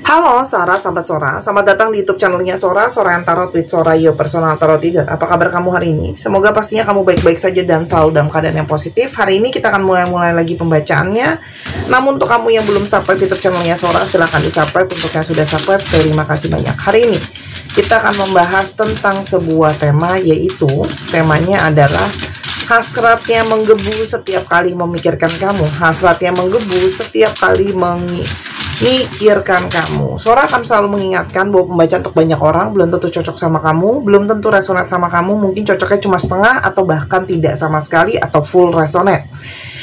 Halo Sora, sahabat Sora, selamat datang di YouTube channelnya Sora, Sora yang Tarot with Sora Yo Personal Tarot Reader. Apa kabar kamu hari ini? Semoga pastinya kamu baik-baik saja dan selalu dalam keadaan yang positif. Hari ini kita akan mulai lagi pembacaannya. Namun untuk kamu yang belum subscribe YouTube channelnya Sora, silahkan di subscribe. Untuk yang sudah subscribe, terima kasih banyak. Hari ini kita akan membahas tentang sebuah tema, yaitu temanya adalah hasratnya menggebu setiap kali memikirkan kamu. Hasratnya menggebu setiap kali memikirkan kamu. Sora akan selalu mengingatkan bahwa pembacaan untuk banyak orang belum tentu cocok sama kamu, belum tentu resonate sama kamu, mungkin cocoknya cuma setengah atau bahkan tidak sama sekali atau full resonate.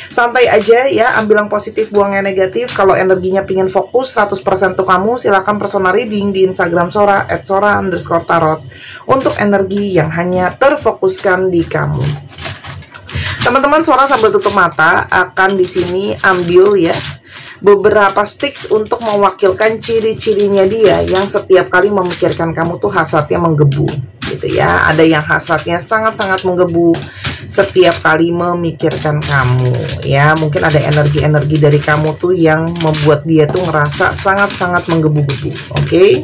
Santai aja ya, ambil yang positif, buang yang negatif. Kalau energinya pingin fokus 100% untuk kamu, silakan personal reading di Instagram Sora @sora_tarot untuk energi yang hanya terfokuskan di kamu. Teman-teman, Sora sambil tutup mata akan di sini ambil ya beberapa sticks untuk mewakilkan ciri-cirinya dia yang setiap kali memikirkan kamu tuh hasratnya menggebu gitu ya. Ada yang hasratnya sangat-sangat menggebu setiap kali memikirkan kamu ya. Mungkin ada energi-energi dari kamu tuh yang membuat dia tuh ngerasa sangat-sangat menggebu-gebu. Oke,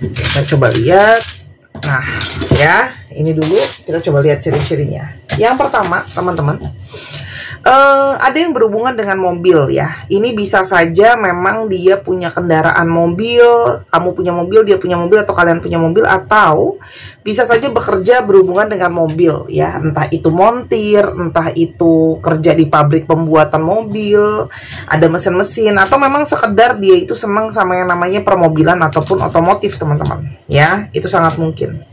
kita coba lihat. Nah ya, ini dulu kita coba lihat ciri-cirinya. Yang pertama teman-teman, ada yang berhubungan dengan mobil ya. Ini bisa saja memang dia punya kendaraan mobil, kamu punya mobil, dia punya mobil, atau kalian punya mobil, atau bisa saja bekerja berhubungan dengan mobil ya. Entah itu montir, entah itu kerja di pabrik pembuatan mobil, ada mesin-mesin, atau memang sekedar dia itu senang sama yang namanya permobilan ataupun otomotif teman-teman ya. Itu sangat mungkin.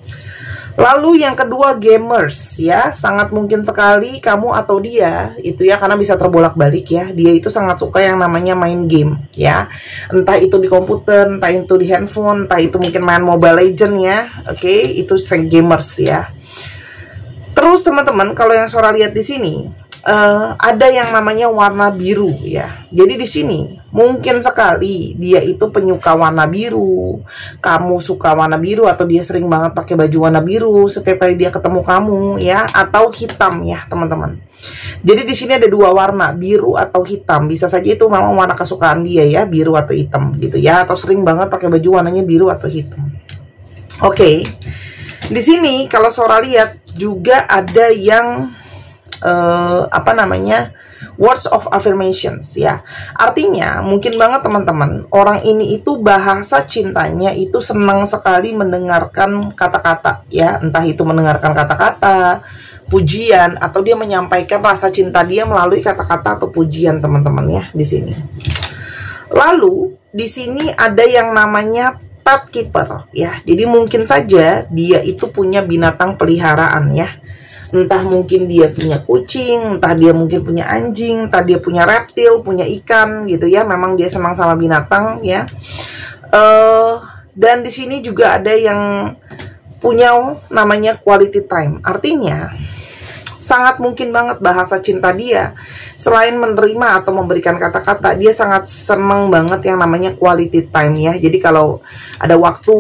Lalu yang kedua, gamers ya. Sangat mungkin sekali kamu atau dia itu ya, karena bisa terbolak-balik ya. Dia itu sangat suka yang namanya main game ya. Entah itu di komputer, entah itu di handphone, entah itu mungkin main Mobile Legend ya. Oke, itu gamers ya. Terus teman-teman, kalau yang Sora lihat di sini ada yang namanya warna biru ya. Jadi di sini mungkin sekali dia itu penyuka warna biru, kamu suka warna biru, atau dia sering banget pakai baju warna biru setiap kali dia ketemu kamu ya, atau hitam ya teman-teman. Jadi di sini ada dua warna, biru atau hitam. Bisa saja itu memang warna kesukaan dia ya, biru atau hitam gitu ya, atau sering banget pakai baju warnanya biru atau hitam. Oke. Di sini kalau Sora lihat juga ada yang words of affirmations ya. Artinya mungkin banget teman-teman, orang ini itu bahasa cintanya itu senang sekali mendengarkan kata-kata ya. Entah itu mendengarkan kata-kata pujian, atau dia menyampaikan rasa cinta dia melalui kata-kata atau pujian teman-teman ya di sini. Lalu di sini ada yang namanya pet keeper ya. Jadi mungkin saja dia itu punya binatang peliharaan ya. Entah mungkin dia punya kucing, entah dia mungkin punya anjing, entah dia punya reptil, punya ikan gitu ya. Memang dia senang sama binatang ya. Dan di sini juga ada yang punya namanya quality time. Artinya sangat mungkin banget bahasa cinta dia selain menerima atau memberikan kata-kata, dia sangat seneng banget yang namanya quality time ya. Jadi kalau ada waktu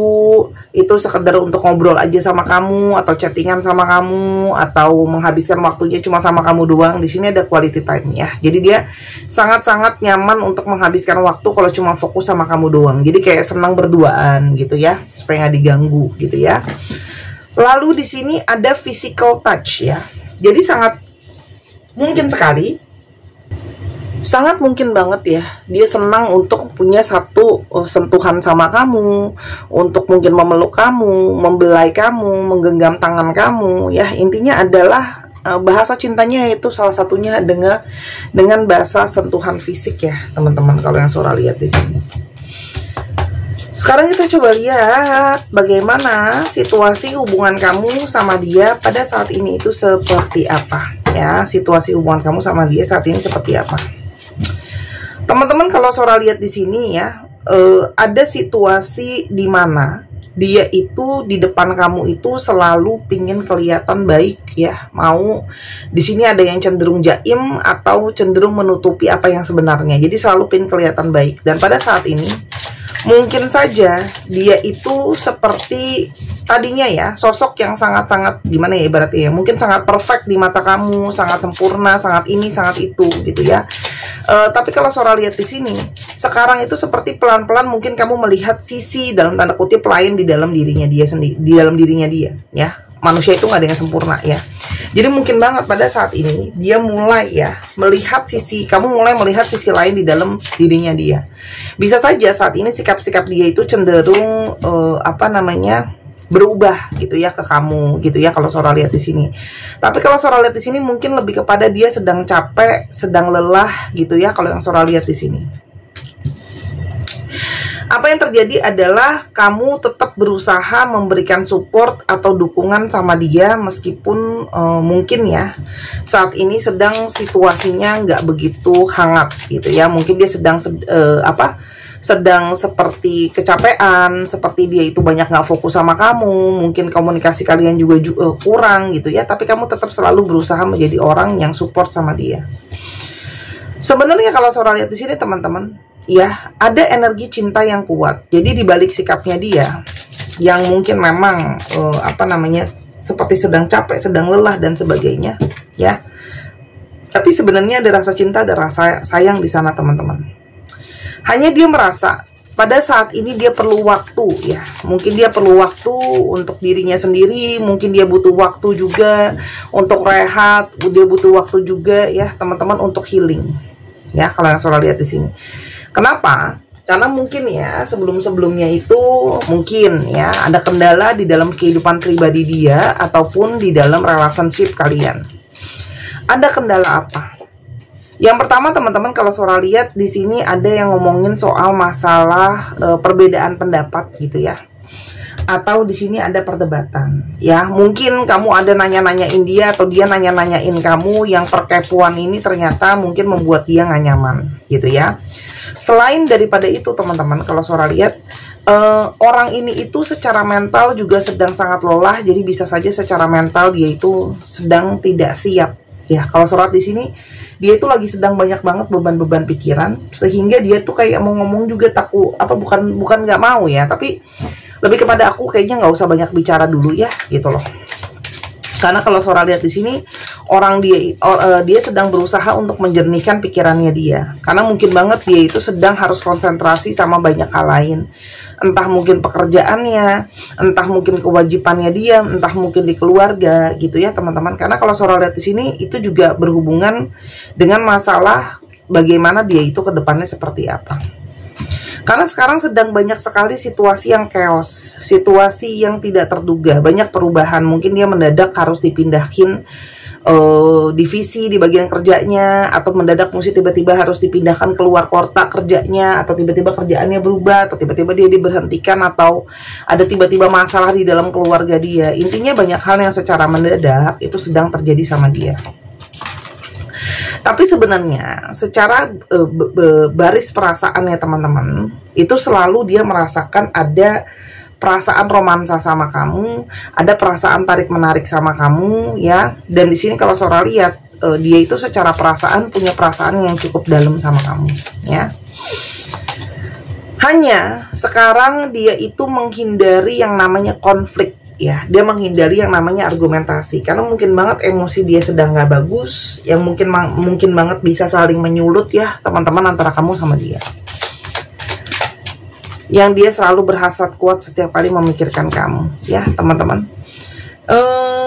itu sekedar untuk ngobrol aja sama kamu, atau chattingan sama kamu, atau menghabiskan waktunya cuma sama kamu doang, di sini ada quality time ya. Jadi dia sangat-sangat nyaman untuk menghabiskan waktu kalau cuma fokus sama kamu doang. Jadi kayak senang berduaan gitu ya, supaya nggak diganggu gitu ya. Lalu di sini ada physical touch ya. Jadi sangat mungkin sekali, sangat mungkin banget ya, dia senang untuk punya satu sentuhan sama kamu, untuk mungkin memeluk kamu, membelai kamu, menggenggam tangan kamu ya. Intinya adalah bahasa cintanya itu salah satunya dengan bahasa sentuhan fisik ya teman-teman, kalau yang Sora lihat di sini. Sekarang kita coba lihat bagaimana situasi hubungan kamu sama dia pada saat ini itu seperti apa ya. Situasi hubungan kamu sama dia saat ini seperti apa teman-teman. Kalau Sora lihat di sini ya, ada situasi di mana dia itu di depan kamu itu selalu pingin kelihatan baik ya. Mau di sini ada yang cenderung jaim atau cenderung menutupi apa yang sebenarnya. Jadi selalu pingin kelihatan baik. Dan pada saat ini Mungkin saja dia itu seperti tadinya ya, sosok yang sangat-sangat gimana ya ibaratnya ya, mungkin sangat perfect di mata kamu, sangat sempurna, sangat ini, sangat itu gitu ya. Tapi kalau Sora lihat di sini, sekarang itu seperti pelan-pelan mungkin kamu melihat sisi dalam tanda kutip lain di dalam dirinya dia sendiri, di dalam dirinya dia ya. Manusia itu nggak ada yang sempurna ya. Jadi mungkin banget pada saat ini dia mulai ya melihat sisi, kamu mulai melihat sisi lain di dalam dirinya dia. Bisa saja saat ini sikap-sikap dia itu cenderung berubah gitu ya ke kamu gitu ya kalau Sora lihat di sini. Tapi kalau Sora lihat di sini mungkin lebih kepada dia sedang capek, sedang lelah gitu ya kalau yang Sora lihat di sini. Apa yang terjadi adalah kamu tetap berusaha memberikan support atau dukungan sama dia meskipun mungkin ya saat ini sedang situasinya nggak begitu hangat gitu ya. Mungkin dia sedang sedang seperti kecapean, seperti dia itu banyak nggak fokus sama kamu, mungkin komunikasi kalian juga kurang gitu ya. Tapi kamu tetap selalu berusaha menjadi orang yang support sama dia. Sebenarnya kalau Sora lihat di sini teman-teman, ya ada energi cinta yang kuat. Jadi di balik sikapnya dia yang mungkin memang seperti sedang capek, sedang lelah dan sebagainya, ya. Tapi sebenarnya ada rasa cinta, ada rasa sayang di sana teman-teman. Hanya dia merasa pada saat ini dia perlu waktu ya. Mungkin dia perlu waktu untuk dirinya sendiri, mungkin dia butuh waktu juga untuk rehat, dia butuh waktu juga ya teman-teman untuk healing. Ya, kalau yang Sora lihat di sini. Kenapa? Karena mungkin ya sebelum-sebelumnya itu mungkin ya ada kendala di dalam kehidupan pribadi dia ataupun di dalam relationship kalian. Ada kendala apa? Yang pertama teman-teman kalau Sora lihat di sini ada yang ngomongin soal masalah perbedaan pendapat gitu ya. Atau di sini ada perdebatan ya. Mungkin kamu ada nanya-nanyain dia atau dia nanya-nanyain kamu yang perkepuan ini ternyata mungkin membuat dia nggak nyaman gitu ya. Selain daripada itu teman-teman kalau Sora lihat orang ini itu secara mental juga sedang sangat lelah. Jadi bisa saja secara mental dia itu sedang tidak siap ya. Kalau Sora di sini dia itu lagi sedang banyak banget beban-beban pikiran sehingga dia tuh kayak mau ngomong juga takut bukan nggak mau ya, tapi lebih kepada aku kayaknya nggak usah banyak bicara dulu ya gitu loh. Karena kalau Sora lihat di sini orang dia sedang berusaha untuk menjernihkan pikirannya dia. Karena mungkin banget dia itu sedang harus konsentrasi sama banyak hal lain. Entah mungkin pekerjaannya, entah mungkin kewajibannya dia, entah mungkin di keluarga gitu ya teman-teman. Karena kalau Sora lihat di sini itu juga berhubungan dengan masalah bagaimana dia itu ke depannya seperti apa. Karena sekarang sedang banyak sekali situasi yang chaos, situasi yang tidak terduga, banyak perubahan. Mungkin dia mendadak harus dipindahin divisi di bagian kerjanya, atau mendadak mesti tiba-tiba harus dipindahkan keluar kota kerjanya, atau tiba-tiba kerjaannya berubah, atau tiba-tiba dia diberhentikan, atau ada tiba-tiba masalah di dalam keluarga dia. Intinya banyak hal yang secara mendadak itu sedang terjadi sama dia. Tapi sebenarnya secara baris perasaannya teman-teman, itu selalu dia merasakan ada perasaan romansa sama kamu, ada perasaan tarik-menarik sama kamu ya. Dan di sini kalau Sora lihat dia itu secara perasaan punya perasaan yang cukup dalam sama kamu ya. Hanya sekarang dia itu menghindari yang namanya konflik ya, dia menghindari yang namanya argumentasi karena mungkin banget emosi dia sedang nggak bagus, yang mungkin banget bisa saling menyulut ya teman-teman antara kamu sama dia, yang dia selalu berhasrat kuat setiap kali memikirkan kamu ya teman-teman.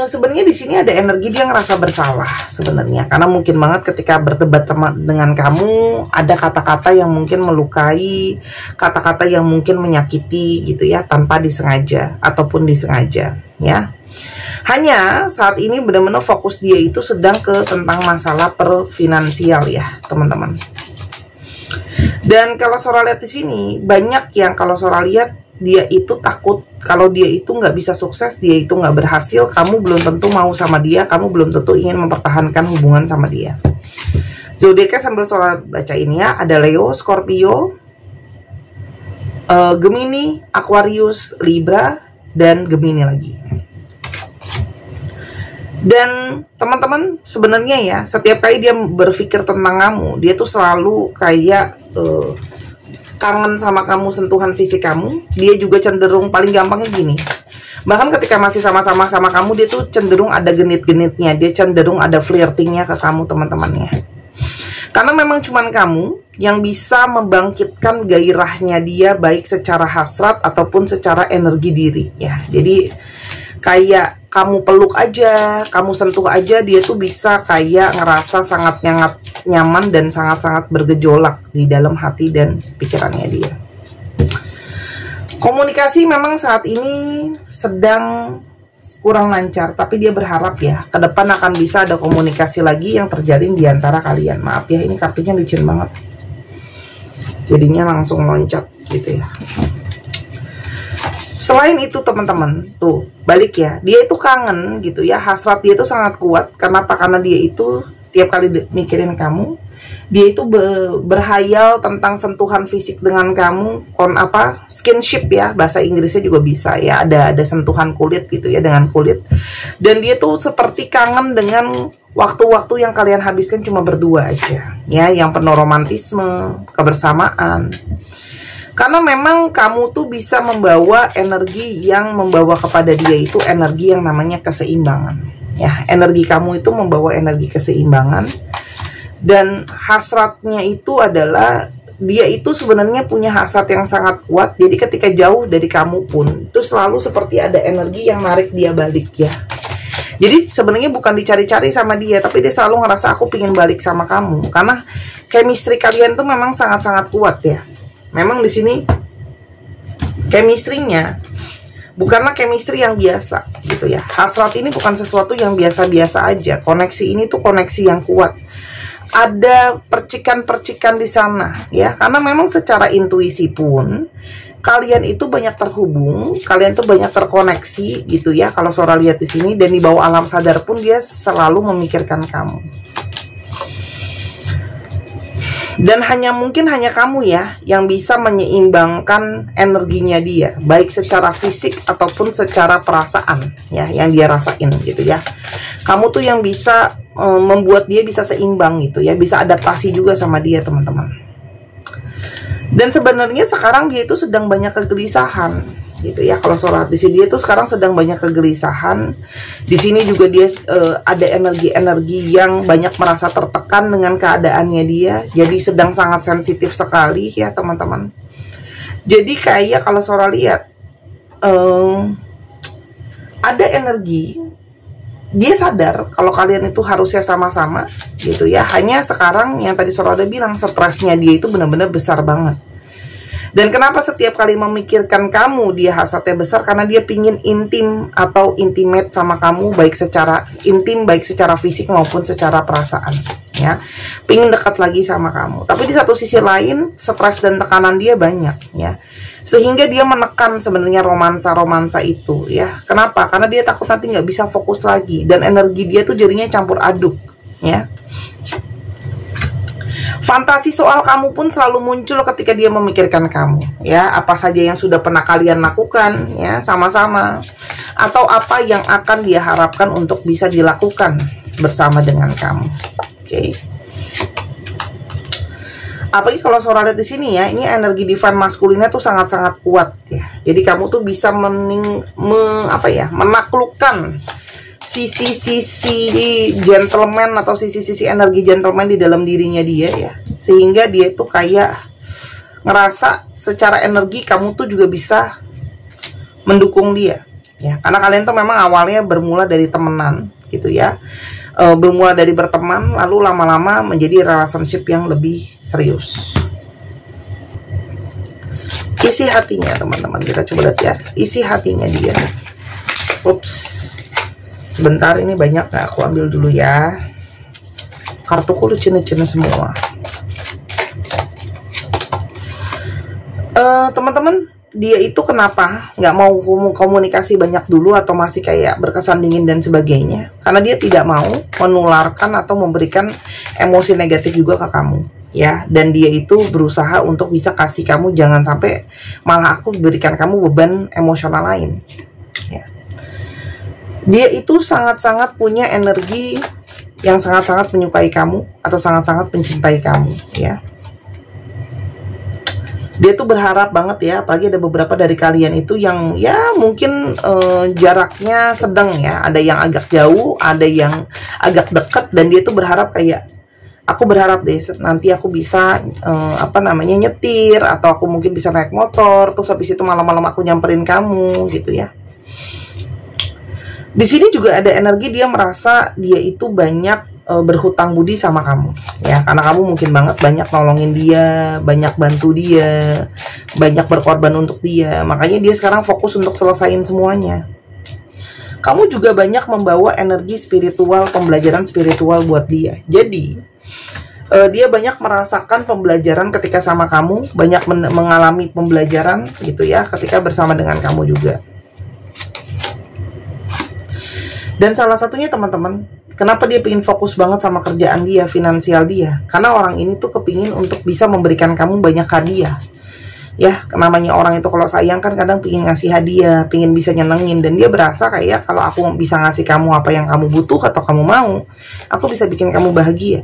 Sebenarnya di sini ada energi dia ngerasa bersalah sebenarnya karena mungkin banget ketika berdebat dengan kamu ada kata-kata yang mungkin melukai, kata-kata yang mungkin menyakiti gitu ya tanpa disengaja ataupun disengaja ya. Hanya saat ini benar-benar fokus dia itu sedang ke tentang masalah finansial ya teman-teman. Dan kalau Sora lihat di sini banyak yang kalau Sora lihat dia itu takut kalau dia itu nggak bisa sukses, dia itu nggak berhasil, kamu belum tentu mau sama dia, kamu belum tentu ingin mempertahankan hubungan sama dia. Zodiaknya sambil Sora baca ini ya, ada Leo, Scorpio, Gemini, Aquarius, Libra, dan Gemini lagi. Dan teman-teman sebenarnya ya setiap kali dia berpikir tentang kamu, dia tuh selalu kayak kangen sama kamu, sentuhan fisik kamu. Dia juga cenderung, paling gampangnya gini, bahkan ketika masih sama-sama sama kamu, dia tuh cenderung ada genit-genitnya, dia cenderung ada flirtingnya ke kamu, teman-temannya. Karena memang cuman kamu yang bisa membangkitkan gairahnya dia, baik secara hasrat ataupun secara energi diri ya. Jadi kayak kamu peluk aja, kamu sentuh aja, dia tuh bisa kayak ngerasa sangat nyaman dan sangat-sangat bergejolak di dalam hati dan pikirannya dia. Komunikasi memang saat ini sedang kurang lancar, tapi dia berharap ya ke depan akan bisa ada komunikasi lagi yang terjalin di antara kalian. Maaf ya, ini kartunya licin banget, jadinya langsung loncat gitu ya. Selain itu teman-teman, tuh balik ya, dia itu kangen gitu ya, hasrat dia itu sangat kuat. Kenapa? Karena dia itu tiap kali mikirin kamu, dia itu berhayal tentang sentuhan fisik dengan kamu, skinship ya, bahasa Inggrisnya juga bisa ya, ada sentuhan kulit gitu ya, dengan kulit. Dan dia tuh seperti kangen dengan waktu-waktu yang kalian habiskan cuma berdua aja ya, yang penuh romantisme, kebersamaan. Karena memang kamu tuh bisa membawa energi yang membawa kepada dia itu energi yang namanya keseimbangan ya. Energi kamu itu membawa energi keseimbangan, dan hasratnya itu adalah dia itu sebenarnya punya hasrat yang sangat kuat. Jadi ketika jauh dari kamu pun itu selalu seperti ada energi yang narik dia balik ya. Jadi sebenarnya bukan dicari-cari sama dia, tapi dia selalu ngerasa aku pingin balik sama kamu, karena chemistry kalian tuh memang sangat-sangat kuat ya. Memang di sini chemistry-nya bukanlah chemistry yang biasa gitu ya. Hasrat ini bukan sesuatu yang biasa-biasa aja. Koneksi ini tuh koneksi yang kuat. Ada percikan-percikan di sana ya. Karena memang secara intuisi pun kalian itu banyak terhubung, kalian tuh banyak terkoneksi gitu ya. Kalau Sora lihat di sini, dan di bawah alam sadar pun dia selalu memikirkan kamu. Dan mungkin hanya kamu ya yang bisa menyeimbangkan energinya dia, baik secara fisik ataupun secara perasaan ya, yang dia rasain gitu ya. Kamu tuh yang bisa membuat dia bisa seimbang gitu ya, bisa adaptasi juga sama dia teman-teman. Dan sebenarnya sekarang dia itu sedang banyak kegelisahan gitu ya. Kalau Sora di sini dia tuh sekarang sedang banyak kegelisahan. Di sini juga dia ada energi-energi yang banyak merasa tertekan dengan keadaannya dia. Jadi sedang sangat sensitif sekali ya teman-teman. Jadi kayak kalau Sora lihat ada energi, dia sadar kalau kalian itu harusnya sama-sama gitu ya. Hanya sekarang yang tadi Sora udah bilang, stresnya dia itu benar-benar besar banget. Dan kenapa setiap kali memikirkan kamu dia hasratnya besar? Karena dia pingin intim atau intimate sama kamu, baik secara intim, baik secara fisik maupun secara perasaan ya. Pingin dekat lagi sama kamu. Tapi di satu sisi lain, stres dan tekanan dia banyak ya, sehingga dia menekan sebenarnya romansa-romansa itu ya. Kenapa? Karena dia takut nanti nggak bisa fokus lagi, dan energi dia tuh jadinya campur aduk ya. Fantasi soal kamu pun selalu muncul ketika dia memikirkan kamu ya. Apa saja yang sudah pernah kalian lakukan ya sama-sama, atau apa yang akan dia harapkan untuk bisa dilakukan bersama dengan kamu. Oke. Apalagi kalau Sora lihat di sini ya, ini energi divine maskulinnya tuh sangat-sangat kuat ya. Jadi kamu tuh bisa menaklukkan sisi-sisi gentleman atau sisi-sisi energi gentleman di dalam dirinya dia ya, sehingga dia tuh kayak ngerasa secara energi kamu tuh juga bisa mendukung dia ya. Karena kalian tuh memang awalnya bermula dari temenan gitu ya, bermula dari berteman, lalu lama-lama menjadi relationship yang lebih serius. Isi hatinya teman-teman, kita coba lihat ya, isi hatinya dia. Ups, sebentar, ini banyak, nah aku ambil dulu ya. Kartuku lucu-lucu semua. Teman-teman, dia itu kenapa nggak mau komunikasi banyak dulu atau masih kayak berkesan dingin dan sebagainya? Karena dia tidak mau menularkan atau memberikan emosi negatif juga ke kamu ya. Dan dia itu berusaha untuk bisa kasih kamu, jangan sampai malah aku berikan kamu beban emosional lain ya. Dia itu sangat-sangat punya energi yang sangat-sangat menyukai kamu atau sangat-sangat mencintai kamu ya. Dia tuh berharap banget ya, apalagi ada beberapa dari kalian itu yang ya mungkin jaraknya sedang ya, ada yang agak jauh, ada yang agak dekat, dan dia tuh berharap kayak, aku berharap deh nanti aku bisa nyetir, atau aku mungkin bisa naik motor, terus habis itu malam-malam aku nyamperin kamu gitu ya. Di sini juga ada energi dia merasa dia itu banyak berhutang budi sama kamu ya, karena kamu mungkin banget banyak nolongin dia, banyak bantu dia, banyak berkorban untuk dia, makanya dia sekarang fokus untuk selesain semuanya. Kamu juga banyak membawa energi spiritual, pembelajaran spiritual buat dia. Jadi dia banyak merasakan pembelajaran ketika sama kamu, banyak mengalami pembelajaran gitu ya ketika bersama dengan kamu juga. Dan salah satunya teman-teman, kenapa dia pengen fokus banget sama kerjaan dia, finansial dia? Karena orang ini tuh kepingin untuk bisa memberikan kamu banyak hadiah. Ya, namanya orang itu kalau sayang kan kadang pengen ngasih hadiah, pengen bisa nyenengin. Dan dia berasa kayak kalau aku bisa ngasih kamu apa yang kamu butuh atau kamu mau, aku bisa bikin kamu bahagia.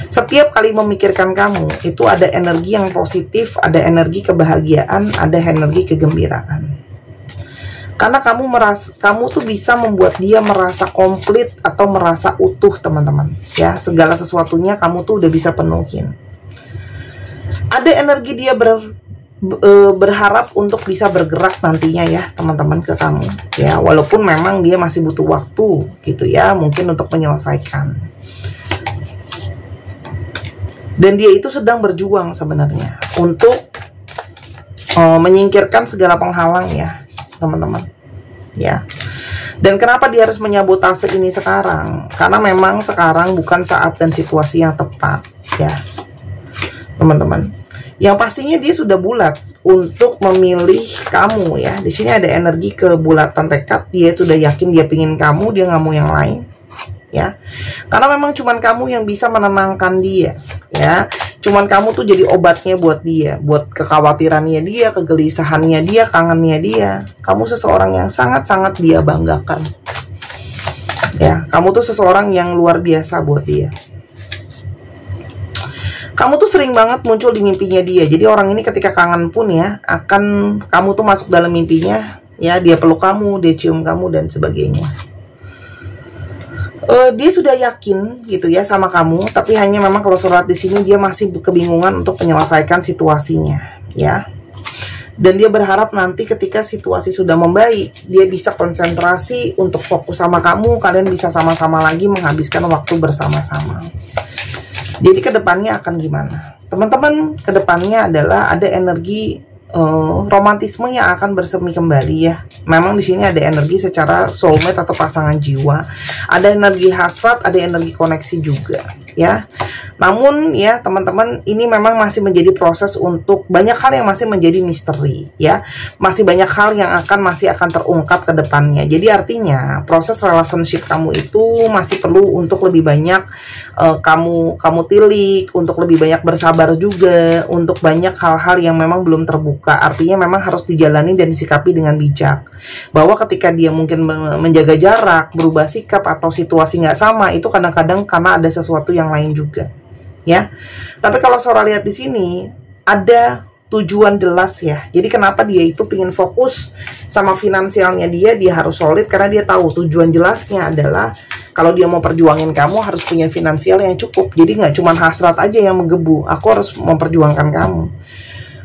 Setiap kali memikirkan kamu, itu ada energi yang positif, ada energi kebahagiaan, ada energi kegembiraan. Karena kamu tuh bisa membuat dia merasa komplit atau merasa utuh, teman-teman. Ya, segala sesuatunya kamu tuh udah bisa penuhin. Ada energi dia berharap untuk bisa bergerak nantinya ya, teman-teman, ke kamu. Ya, walaupun memang dia masih butuh waktu gitu ya, mungkin untuk menyelesaikan. Dan dia itu sedang berjuang sebenarnya untuk menyingkirkan segala penghalang ya, teman-teman ya. Dan kenapa dia harus menyabotase ini sekarang? Karena memang sekarang bukan saat dan situasi yang tepat ya, teman-teman. Yang pastinya dia sudah bulat untuk memilih kamu ya. Di sini ada energi kebulatan tekad, dia sudah yakin dia pingin kamu, dia nggak mau yang lain ya. Karena memang cuman kamu yang bisa menenangkan dia ya. Cuman kamu tuh jadi obatnya buat dia, buat kekhawatirannya dia, kegelisahannya dia, kangennya dia. Kamu seseorang yang sangat-sangat dia banggakan. Ya, kamu tuh seseorang yang luar biasa buat dia. Kamu tuh sering banget muncul di mimpinya dia. Jadi orang ini ketika kangen pun ya, akan kamu tuh masuk dalam mimpinya, ya, dia peluk kamu, dia cium kamu dan sebagainya. Dia sudah yakin gitu ya sama kamu, tapi hanya memang kalau surat di sini dia masih kebingungan untuk menyelesaikan situasinya, ya. Dan dia berharap nanti ketika situasi sudah membaik, dia bisa konsentrasi untuk fokus sama kamu, kalian bisa sama-sama lagi menghabiskan waktu bersama-sama. Jadi kedepannya akan gimana? Teman-teman, kedepannya adalah ada energi romantisme yang akan bersemi kembali ya. Memang di sini ada energi secara soulmate atau pasangan jiwa, ada energi hasrat, ada energi koneksi juga ya. Namun ya teman-teman, ini memang masih menjadi proses untuk banyak hal yang masih menjadi misteri ya. Masih banyak hal yang masih akan terungkap ke depannya. Jadi artinya proses relationship kamu itu masih perlu untuk lebih banyak kamu tilik, untuk lebih banyak bersabar juga, untuk banyak hal-hal yang memang belum terbuka. Artinya memang harus dijalani dan disikapi dengan bijak. Bahwa ketika dia mungkin menjaga jarak, berubah sikap atau situasi nggak sama, itu kadang-kadang karena ada sesuatu yang lain juga. Ya, tapi kalau Sora lihat di sini ada tujuan jelas ya. Jadi kenapa dia itu pengen fokus sama finansialnya dia harus solid, karena dia tahu tujuan jelasnya adalah kalau dia mau perjuangin kamu harus punya finansial yang cukup. Jadi nggak cuma hasrat aja yang menggebu, aku harus memperjuangkan kamu.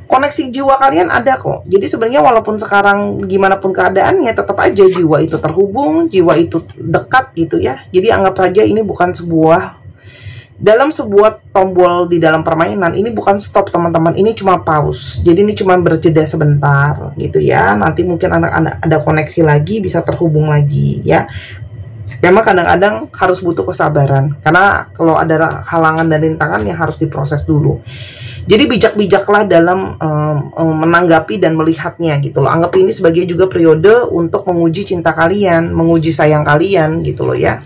Koneksi jiwa kalian ada kok. Jadi sebenarnya walaupun sekarang gimana pun keadaannya, tetap aja jiwa itu terhubung, jiwa itu dekat gitu ya. Jadi anggap aja ini bukan dalam sebuah tombol di dalam permainan, ini bukan stop teman-teman, ini cuma pause. Jadi ini cuma berjeda sebentar gitu ya. Nanti mungkin ada koneksi lagi, bisa terhubung lagi ya. Memang kadang-kadang harus butuh kesabaran, karena kalau ada halangan dan rintangan yang harus diproses dulu. Jadi bijak-bijaklah dalam menanggapi dan melihatnya gitu loh. Anggap ini sebagai juga periode untuk menguji cinta kalian, menguji sayang kalian gitu loh ya.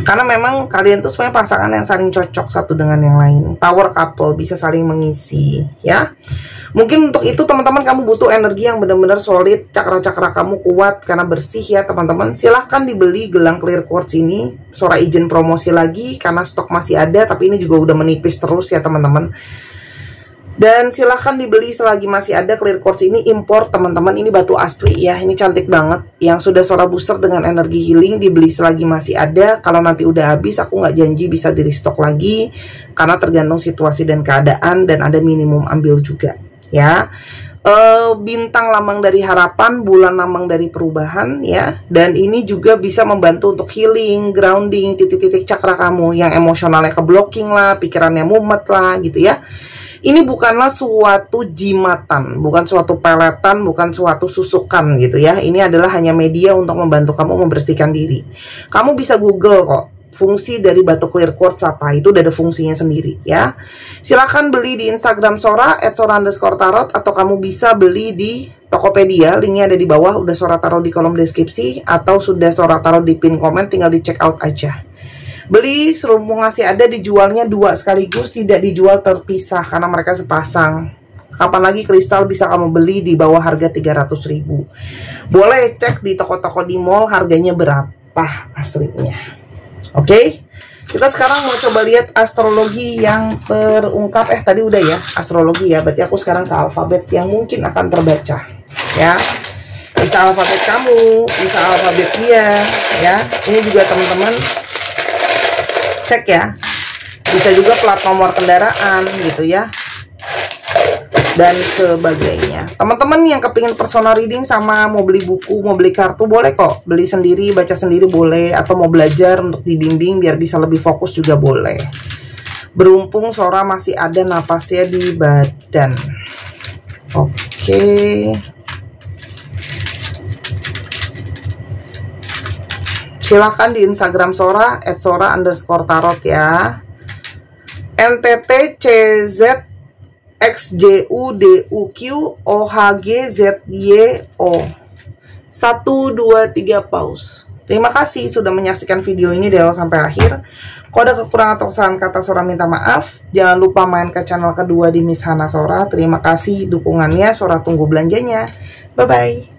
Karena memang kalian tuh sebenarnya pasangan yang saling cocok satu dengan yang lain. Power couple, bisa saling mengisi ya. Mungkin untuk itu teman-teman kamu butuh energi yang benar-benar solid, cakra-cakra kamu kuat karena bersih ya teman-teman. Silahkan dibeli gelang clear quartz ini. Sora izin promosi lagi karena stok masih ada, tapi ini juga udah menipis terus ya teman-teman. Dan silahkan dibeli selagi masih ada. Clear quartz ini impor teman-teman, ini batu asli ya, ini cantik banget. Yang sudah Sora booster dengan energi healing dibeli selagi masih ada. Kalau nanti udah habis aku nggak janji bisa di restock lagi, karena tergantung situasi dan keadaan, dan ada minimum ambil juga ya. Bintang lambang dari harapan, bulan lambang dari perubahan ya. Dan ini juga bisa membantu untuk healing, grounding titik-titik cakra kamu yang emosionalnya keblocking lah, pikirannya mumet lah gitu ya. Ini bukanlah suatu jimatan, bukan suatu peletan, bukan suatu susukan gitu ya. Ini adalah hanya media untuk membantu kamu membersihkan diri. Kamu bisa Google kok, fungsi dari batu clear quartz apa, itu udah ada fungsinya sendiri ya. Silahkan beli di Instagram Sora @sora_tarot, atau kamu bisa beli di Tokopedia, linknya ada di bawah, udah Sora taruh di kolom deskripsi, atau sudah Sora taruh di pin komen, tinggal di check out aja. Beli serumpung masih ada, dijualnya 2 sekaligus, tidak dijual terpisah karena mereka sepasang. Kapan lagi kristal bisa kamu beli di bawah harga 300.000? Boleh cek di toko-toko di mall harganya berapa aslinya. Oke, kita sekarang mau coba lihat astrologi yang terungkap. Tadi udah ya astrologi ya, berarti aku sekarang ke alfabet yang mungkin akan terbaca ya. Bisa alfabet kamu, bisa alfabet dia ya. Ini juga teman-teman cek ya, bisa juga plat nomor kendaraan gitu ya, dan sebagainya. Teman-teman yang kepingin personal reading sama mau beli buku, mau beli kartu, boleh kok, beli sendiri, baca sendiri boleh, atau mau belajar untuk dibimbing biar bisa lebih fokus juga boleh. Beruntung Sora masih ada napasnya di badan. Oke. Silahkan di Instagram Sora @sora_tarot ya. NTT CZ XJUDUQOHGZYO 1 2 3 pause. Terima kasih sudah menyaksikan video ini dari awal sampai akhir. Kalau ada kekurangan atau kesalahan kata Sora minta maaf. Jangan lupa main ke channel kedua di Miss Hana Sora. Terima kasih dukungannya, Sora tunggu belanjanya. Bye bye.